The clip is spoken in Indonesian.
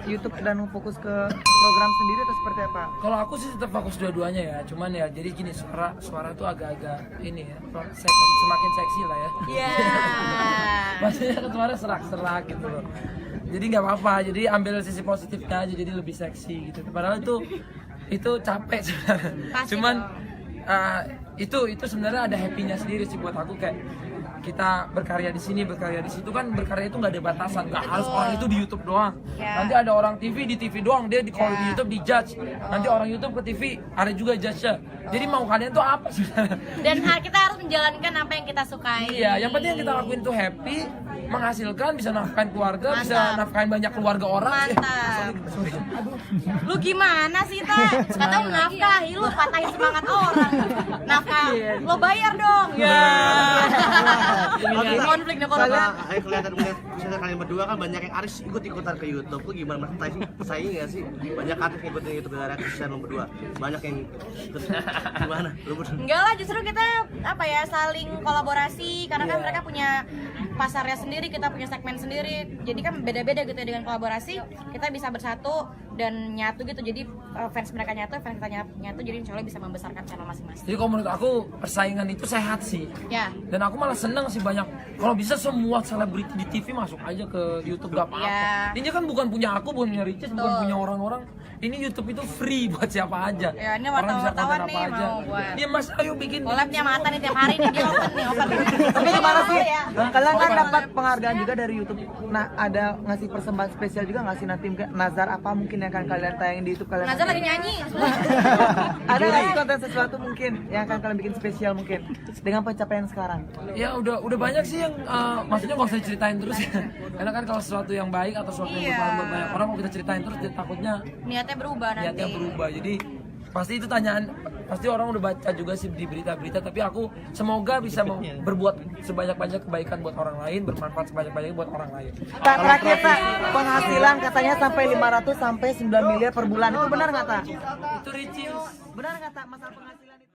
YouTube dan fokus ke program sendiri atau seperti apa? Kalau aku sih tetap fokus dua-duanya ya, cuman ya jadi gini, suara tuh agak-agak ini ya, semakin seksi lah ya. Iya. Maksudnya kan suara serak-serak gitu loh. Jadi nggak apa-apa, jadi ambil sisi positifnya aja, jadi lebih seksi gitu. Padahal itu capek sebenarnya. Cuman itu sebenarnya ada happy-nya sendiri sih buat aku, kayak kita berkarya di sini, berkarya di situ, kan berkarya itu nggak ada batasan, nggak harus orang itu di YouTube doang. Nanti ada orang TV di TV doang, dia kalau di YouTube di judge. Nanti orang YouTube ke TV ada juga judge-nya. Jadi mau kalian tuh apa sebenarnya? Dan kita harus menjalankan apa yang kita sukai. Iya, yang penting yang kita lakuin tuh happy, menghasilkan, bisa nafkahin keluarga, bisa nafkahin banyak keluarga orang. Mantap. Lu gimana sih, Ta? Kata menafkahi, lu patahin semangat orang. Nafkah, lo bayar dong. Ya. Konflik nih kalau Ayo kelihatan misalnya kalian berdua kan banyak yang artis ikut-ikutan ke YouTube. Lu gimana? Pesaing nggak sih? Banyak artis ngikutin YouTube gara-gara kesian lo berdua. Banyak yang ikut. Gimana? Lu berdua? enggak lah, justru kita saling kolaborasi karena kan mereka punya pasarnya sendiri, kita punya segmen sendiri. Jadi kan beda-beda gitu ya, dengan kolaborasi kita bisa bersatu dan nyatu gitu. Jadi fans mereka nyatu, fans kita nyatu, jadi insya Allah bisa membesarkan channel masing-masing. Jadi kalau menurut aku persaingan itu sehat sih. Ya. Dan aku malah seneng sih, banyak, kalau bisa semua selebriti di TV masuk aja ke YouTube, gak apa-apa. Ya. Ini kan bukan punya aku, bukan punya Ricis, bukan punya orang-orang. Ini YouTube itu free buat siapa aja. Ya, ini Orang bisa wartawan konten nih apa aja. mau buat. Iya Mas, ayo bikin. Collabnya mata nih tiap hari nih, dia open. Tapi gimana sih? Ya. Kalian kan dapat penghargaan juga dari YouTube. Nah, ada ngasih persembahan spesial juga nggak sih nanti mungkin Nazar apa mungkin yang akan kalian tayang di YouTube kalian? Nazar lagi nyanyi. Ada nggak sih konten sesuatu mungkin yang akan kalian bikin spesial mungkin dengan pencapaian sekarang? Ya udah banyak sih yang maksudnya nggak usah diceritain terus ya. Karena kan kalau sesuatu yang baik atau sesuatu yang bermanfaat buat banyak orang, kalau kita ceritain terus takutnya Niatnya berubah nanti. niatnya berubah. Jadi pasti itu tanyaan, pasti orang udah baca juga sih di berita-berita, tapi aku semoga bisa berbuat sebanyak-banyak kebaikan buat orang lain, bermanfaat sebanyak-banyaknya buat orang lain. Tak terakhir tak, penghasilan katanya sampai 500 sampai 9 miliar per bulan, itu benar nggak tak? Itu Ricis. Benar nggak tak masalah penghasilan?